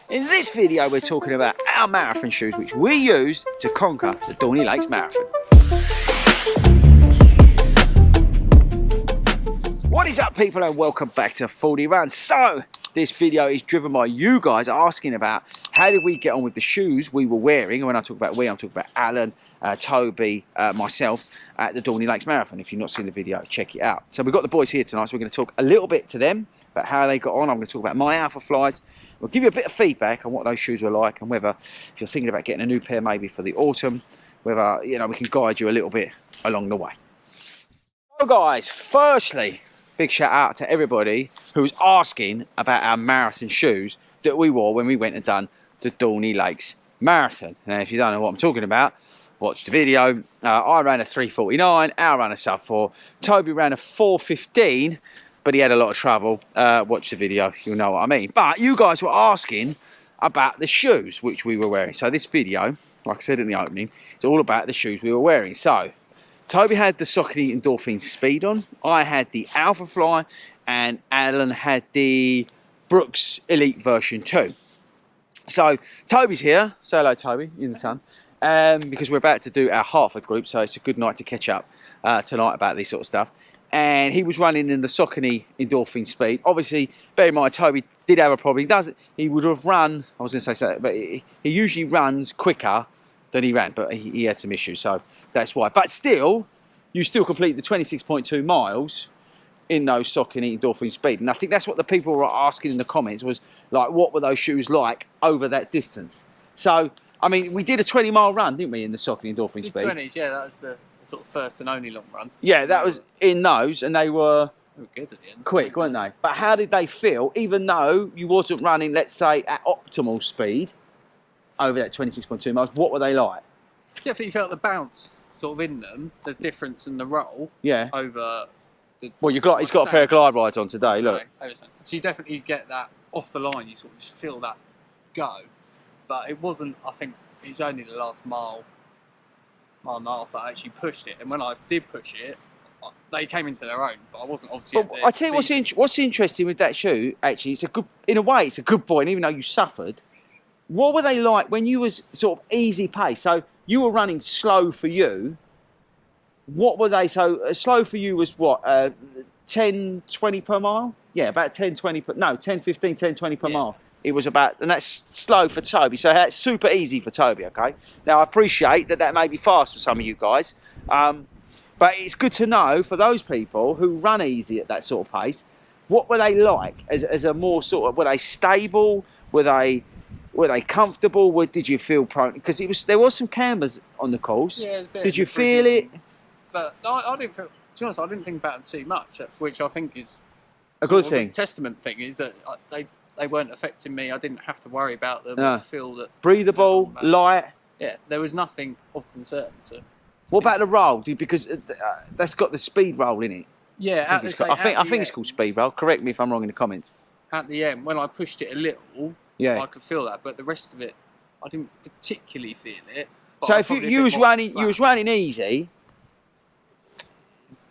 In this video we're talking about our marathon shoes which we used to conquer the Dorney Lakes Marathon. What is up people and welcome back to 40 Runs. So this video is driven by you guys asking about how did we get on with the shoes we were wearing, and when I talk about we, I'm talking about Alan, Toby, myself at the Dorney Lakes Marathon. If you've not seen the video, check it out. So we've got the boys here tonight, so we're going to talk a little bit to them about how they got on. I'm going to talk about my Alphaflys. We'll give you a bit of feedback on what those shoes were like and whether, if you're thinking about getting a new pair maybe for the autumn, whether, you know, we can guide you a little bit along the way. So guys, firstly, big shout out to everybody who was asking about our marathon shoes that we wore when we went and done the Dorney Lakes Marathon. Now, if you don't know what I'm talking about, watch the video. I ran a 3:49, Al ran a sub 4, Toby ran a 4:15, but he had a lot of trouble. Watch the video, you'll know what I mean. But you guys were asking about the shoes which we were wearing. So this video, like I said in the opening, it's all about the shoes we were wearing. So Toby had the Saucony Endorphin Speed on, I had the Alphafly, and Alan had the Brooks Elite version 2. So Toby's here. Say hello, Toby, in the sun. Because we're about to do our Hartford group, so it's a good night to catch up tonight about this sort of stuff. And he was running in the Saucony Endorphin Speed. Obviously, bear in mind, Toby did have a problem. He would have run, I was going to say something, but he usually runs quicker than he ran, but he had some issues, so that's why. But still, you still complete the 26.2 miles in those Saucony Endorphin Speed. And I think that's what the people were asking in the comments was, like, what were those shoes like over that distance? So, I mean, we did a 20-mile run, didn't we, in the Saucony Endorphin Speed? 20s, yeah, that was the sort of first and only long run. Yeah, that was in those, and they were good at the end. Quick, weren't they? But how did they feel, even though you wasn't running, let's say, at optimal speed over that 26.2 miles? What were they like? Definitely felt the bounce sort of in them, the difference in the roll. Yeah. Over the. Well, he's got a pair of glide rides on today. Look. So you definitely get that off the line. You sort of just feel that go, but it wasn't. I think it was only the last mile and a half that I actually pushed it. And when I did push it, they came into their own. But I wasn't obviously. But I tell you what's interesting with that shoe. Actually, it's a good. In a way, it's a good point. Even though you suffered, what were they like when you was sort of easy pace? So you were running slow for you. What were they? So slow for you was what? 10, 20 per mile? Yeah, about 10, 20 per... No, 10, 15, 10, 20 per mile. It was about... And that's slow for Toby. So that's super easy for Toby, okay? Now, I appreciate that may be fast for some of you guys. But it's good to know for those people who run easy at that sort of pace, what were they like? As a more sort of... Were they stable? Were they comfortable? Did you feel prone? Because there was some cameras on the course. Yeah, did you feel it? But I didn't feel... To be honest, I didn't think about it too much, which I think is a good thing. The testament thing is that they weren't affecting me. I didn't have to worry about them. I feel that breathable, light. Yeah, there was nothing of concern to. What about the roll? Because that's got the speed roll in it. Yeah, I think it's called speed roll. Correct me if I'm wrong in the comments. At the end, when I pushed it a little, I could feel that, but the rest of it, I didn't particularly feel it. So if you was running easy.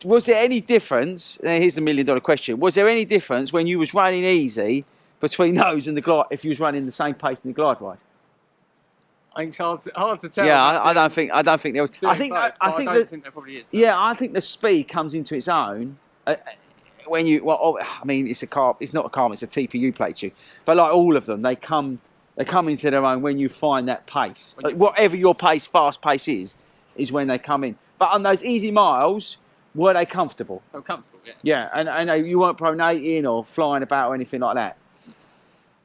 Was there any difference? And here's the $1 million question. Was there any difference when you was running easy between those and the glide? If you was running the same pace in the glide ride? I think it's hard to tell. Yeah, I don't think there was. I think there probably is. Yeah, I think the speed comes into its own when you. Well, I mean, it's not a carbon. It's a TPU plate shoe. But like all of them, they come into their own when you find that pace. Whatever your pace, fast pace is when they come in. But on those easy miles. Were they comfortable? Oh, comfortable, yeah. Yeah, and you weren't pronating or flying about or anything like that.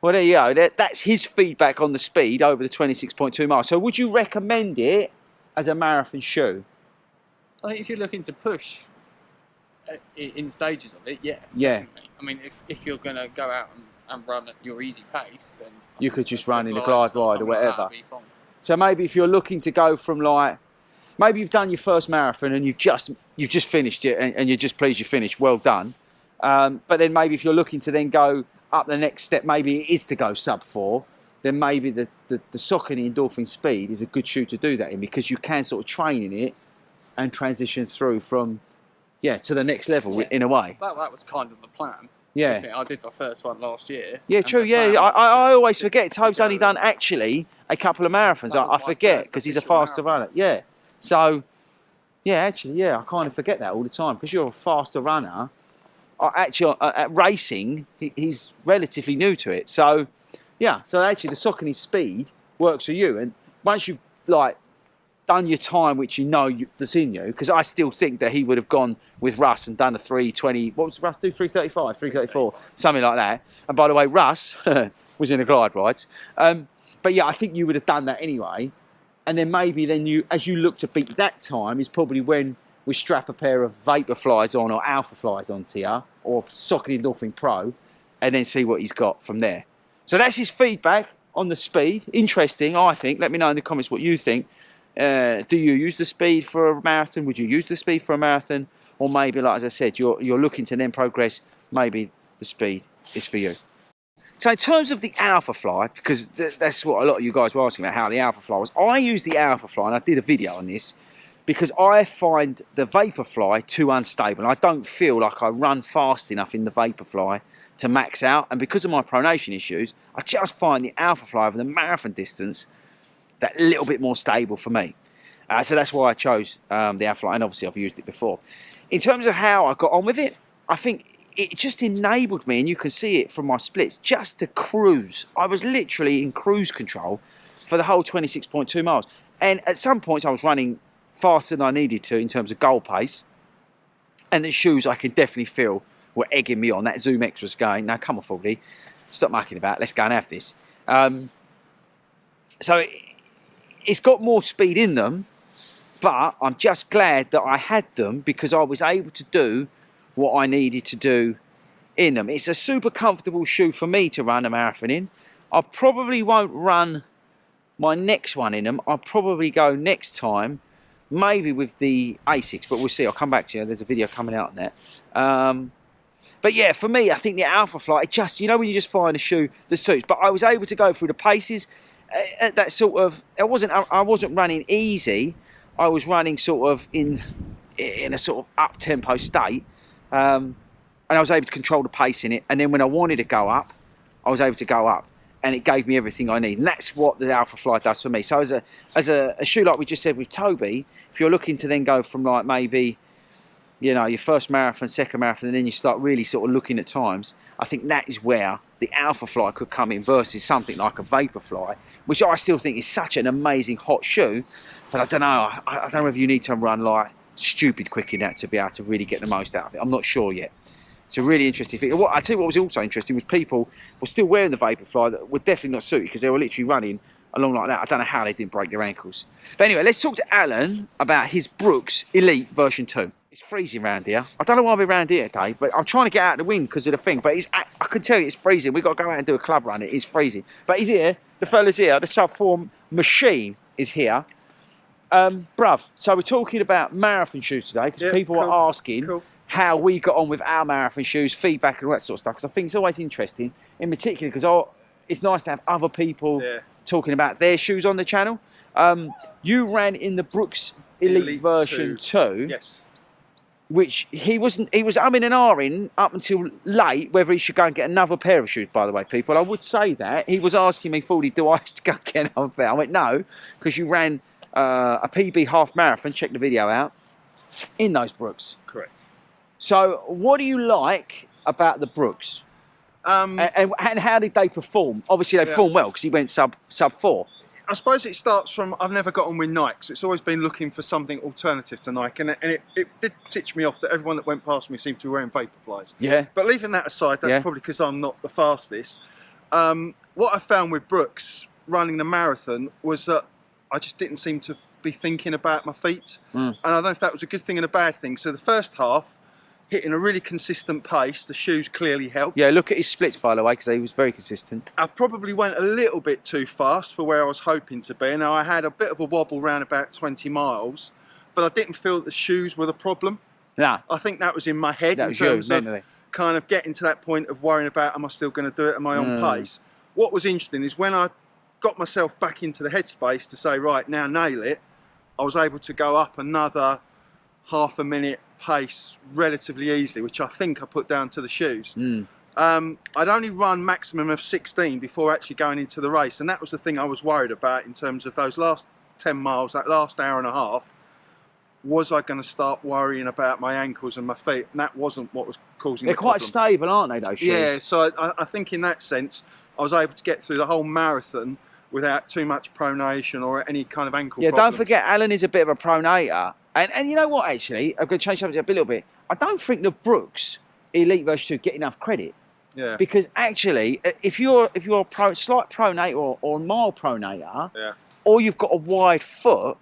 Well, there you go. That's his feedback on the speed over the 26.2 miles. So would you recommend it as a marathon shoe? I think if you're looking to push in stages of it, yeah. Definitely. I mean, if you're going to go out and run at your easy pace, then... You could just run in a glide ride or whatever. So maybe if you're looking to go from like... Maybe you've done your first marathon and you've just finished it and you're just pleased you finished. Well done. But then maybe if you're looking to then go up the next step, maybe it is to go sub 4. Then maybe the Saucony Endorphin Speed is a good shoe to do that in because you can sort of train in it and transition through from to the next level in a way. That was kind of the plan. Yeah. I did my first one last year. Yeah, and true. the Yeah, plan was I always to forget. Toby's go only done and- actually a couple of marathons. That was I my forget first because he's a official faster marathon. runner. Yeah. So, yeah, actually, yeah, I kind of forget that all the time because you're a faster runner. Actually, at racing, he's relatively new to it. So, yeah. So actually, the Saucony Speed works for you. And once you've like done your time, which you know that's in you, because I still think that he would have gone with Russ and done a 3:20. What was Russ do? 3:35, 3:34, something like that. And by the way, Russ was in a glide ride. But yeah, I think you would have done that anyway. And then maybe you, as you look to beat that time, is probably when we strap a pair of Vaporflies on or Alphaflies onto you, or Saucony Endorphin Pro, and then see what he's got from there. So that's his feedback on the Speed. Interesting, I think. Let me know in the comments what you think. Do you use the Speed for a marathon? Would you use the Speed for a marathon? Or maybe, like as I said, you're looking to then progress, maybe the Speed is for you. So in terms of the Alphafly, because that's what a lot of you guys were asking about, how the Alphafly was. I use the Alphafly, and I did a video on this, because I find the Vaporfly too unstable. I don't feel like I run fast enough in the Vaporfly to max out. And because of my pronation issues, I just find the Alphafly over the marathon distance that little bit more stable for me. So that's why I chose the Alphafly, and obviously I've used it before. In terms of how I got on with it, I think it just enabled me, and you can see it from my splits, just to cruise. I was literally in cruise control for the whole 26.2 miles. And at some points I was running faster than I needed to in terms of goal pace. And the shoes I could definitely feel were egging me on. That ZoomX was going, now come on, Fordy, stop mucking about, let's go and have this. So it's got more speed in them, but I'm just glad that I had them because I was able to do what I needed to do in them. It's a super comfortable shoe for me to run a marathon in. I probably won't run my next one in them. I'll probably go next time, maybe with the Asics, but we'll see. I'll come back to you. There's a video coming out on that. But yeah, for me, I think the Alphafly, it just, you know, when you just find a shoe that suits. But I was able to go through the paces at that sort of, I wasn't running easy. I was running sort of in a sort of up-tempo state. And I was able to control the pace in it. And then when I wanted to go up, I was able to go up. And it gave me everything I need. And that's what the Alphafly does for me. So as a shoe, like we just said with Toby, if you're looking to then go from like maybe, you know, your first marathon, second marathon, and then you start really sort of looking at times, I think that is where the Alphafly could come in versus something like a Vaporfly, which I still think is such an amazing hot shoe. But I don't know, I don't know if you need to run like stupid quick in that to be able to really get the most out of it. I'm not sure yet. It's a really interesting thing. I tell you what was also interesting was people were still wearing the Vaporfly that were definitely not suited because they were literally running along like that. I don't know how they didn't break their ankles. But anyway, let's talk to Alan about his Brooks Elite version 2. It's freezing around here. I don't know why we're around here today, but I'm trying to get out of the wind because of the thing. But I can tell you it's freezing. We've got to go out and do a club run. It is freezing. But he's here. The fella's here. The sub-4 machine is here. Bruv, so we're talking about marathon shoes today because people are asking how we got on with our marathon shoes, feedback and all that sort of stuff. Because I think it's always interesting, in particular because it's nice to have other people talking about their shoes on the channel. You ran in the Brooks Elite version 2. Yes. Which he was umming and ahhing up until late whether he should go and get another pair of shoes, by the way, people. I would say that. He was asking me, Fordy, do I have to go get another pair? I went, no, because you ran a PB half marathon, check the video out, in those Brooks. Correct. So what do you like about the Brooks? And how did they perform? Obviously they performed well because he went sub 4. I suppose it starts from I've never got on with Nike, so it's always been looking for something alternative to Nike, and it did titch me off that everyone that went past me seemed to be wearing Vaporflies. Yeah. But leaving that aside, that's probably because I'm not the fastest. What I found with Brooks running the marathon was that I just didn't seem to be thinking about my feet, and I don't know if that was a good thing and a bad thing. So the first half, hitting a really consistent pace, the shoes clearly helped. Yeah, look at his splits, by the way, because he was very consistent. I probably went a little bit too fast for where I was hoping to be. Now, I had a bit of a wobble around about 20 miles, but I didn't feel that the shoes were the problem. Nah. I think that was in my head That in was terms you, of mentally. kind of getting to that point of worrying about, am I still going to do it at my own pace? What was interesting is when I got myself back into the headspace to say, right, now nail it, I was able to go up another half a minute pace relatively easily, which I think I put down to the shoes. I'd only run maximum of 16 before actually going into the race, and that was the thing I was worried about in terms of those last 10 miles, that last hour and a half. Was I going to start worrying about my ankles and my feet? And that wasn't what was causing the problem. They're quite stable, aren't they, those shoes? Yeah, so I think in that sense, I was able to get through the whole marathon without too much pronation or any kind of ankle problems. Don't forget, Alan is a bit of a pronator. And you know what, actually? I'm going to change something up a little bit. I don't think the Brooks Elite version 2 get enough credit. Yeah. Because actually, if you're a slight pronator or a mild pronator, yeah, or you've got a wide foot,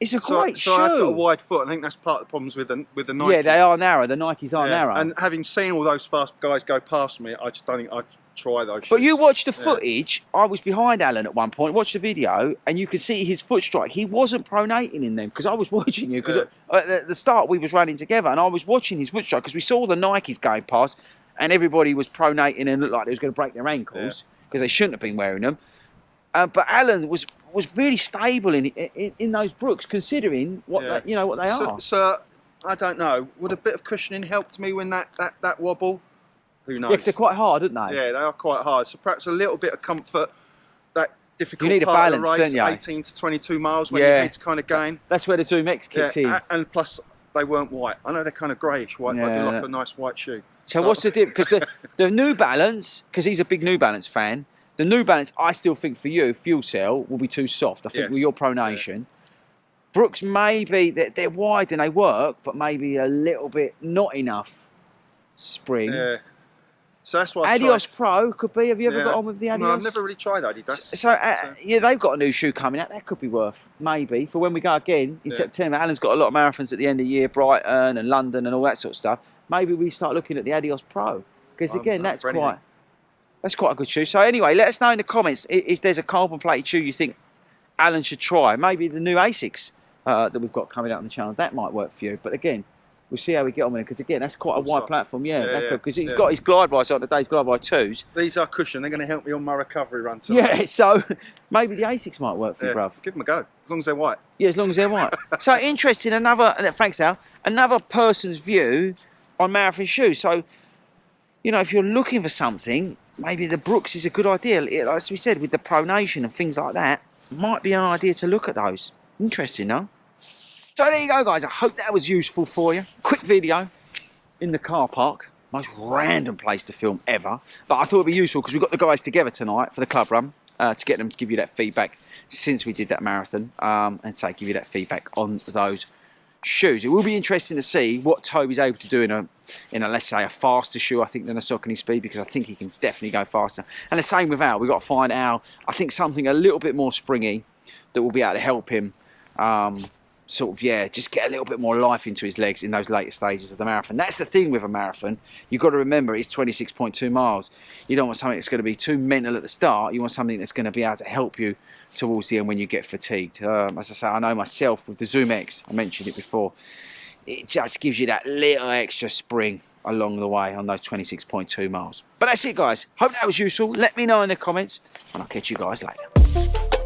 it's a great shoe. So I've got a wide foot. I think that's part of the problems with the Nikes. Yeah, they are narrow. The Nikes are narrow. And having seen all those fast guys go past me, I just don't think I'd try those shoes. But you watch the footage. I was behind Alan at one point. Watch the video, and you can see his foot strike. He wasn't pronating in them because I was watching you. Because at the start we was running together, and I was watching his foot strike because we saw the Nikes going past, and everybody was pronating and looked like they was going to break their ankles because they shouldn't have been wearing them. But Alan was really stable in those Brooks, considering what they are. So I don't know. Would a bit of cushioning helped me when that wobble? Who knows? Yeah, 'cause they're quite hard, aren't they? Yeah, they are quite hard. So perhaps a little bit of comfort. That difficult you need part a balance, of the race, don't you? 18 to 22 miles when your head's kind of going. That's where the ZoomX kicks in. And plus they weren't white. I know they're kind of greyish white, but I do like a nice white shoe. So what's the dip? Because the New Balance, because he's a big New Balance fan, the New Balance, I still think for you, Fuel Cell, will be too soft. I think with your pronation. Brooks, maybe, they're wide and they work, but maybe a little bit not enough spring. Yeah. So that's why Adios Pro could be. Have you ever got on with the Adios? No, I've never really tried Adidas. So they've got a new shoe coming out. That could be worth, maybe, for when we go again in September. Alan's got a lot of marathons at the end of the year, Brighton and London and all that sort of stuff. Maybe we start looking at the Adios Pro. Because again, that's quite a good shoe. So anyway, let us know in the comments if there's a carbon plated shoe you think Alan should try. Maybe the new Asics that we've got coming out on the channel. That might work for you. But again, we'll see how we get on with it. Because again, that's quite a wide platform. Because he's got his glide bikes on today's glide bike 2s. These are cushion. They're going to help me on my recovery run tonight. Yeah, so maybe the Asics might work for you, bruv. Give them a go. As long as they're white. Yeah, as long as they're white. So interesting, thanks Al, another person's view on marathon shoes. So, you know, if you're looking for something, maybe the Brooks is a good idea. Like we said, with the pronation and things like that, might be an idea to look at those. Interesting, no? So there you go, guys. I hope that was useful for you. Quick video in the car park. Most random place to film ever. But I thought it'd be useful because we got the guys together tonight for the club run to get them to give you that feedback since we did that marathon and give you that feedback on those shoes. It will be interesting to see what Toby's able to do in a let's say a faster shoe, I think, than a Saucony Speed, because I think he can definitely go faster. And the same with Al. We've got to find Al, I think, something a little bit more springy that will be able to help him just get a little bit more life into his legs in those later stages of the marathon. That's the thing with a marathon. You've got to remember it's 26.2 miles. You don't want something that's going to be too mental at the start. You want something that's going to be able to help you towards the end when you get fatigued. As I say, I know myself with the ZoomX, I mentioned it before, it just gives you that little extra spring along the way on those 26.2 miles. But that's it, guys. Hope that was useful. Let me know in the comments, and I'll catch you guys later.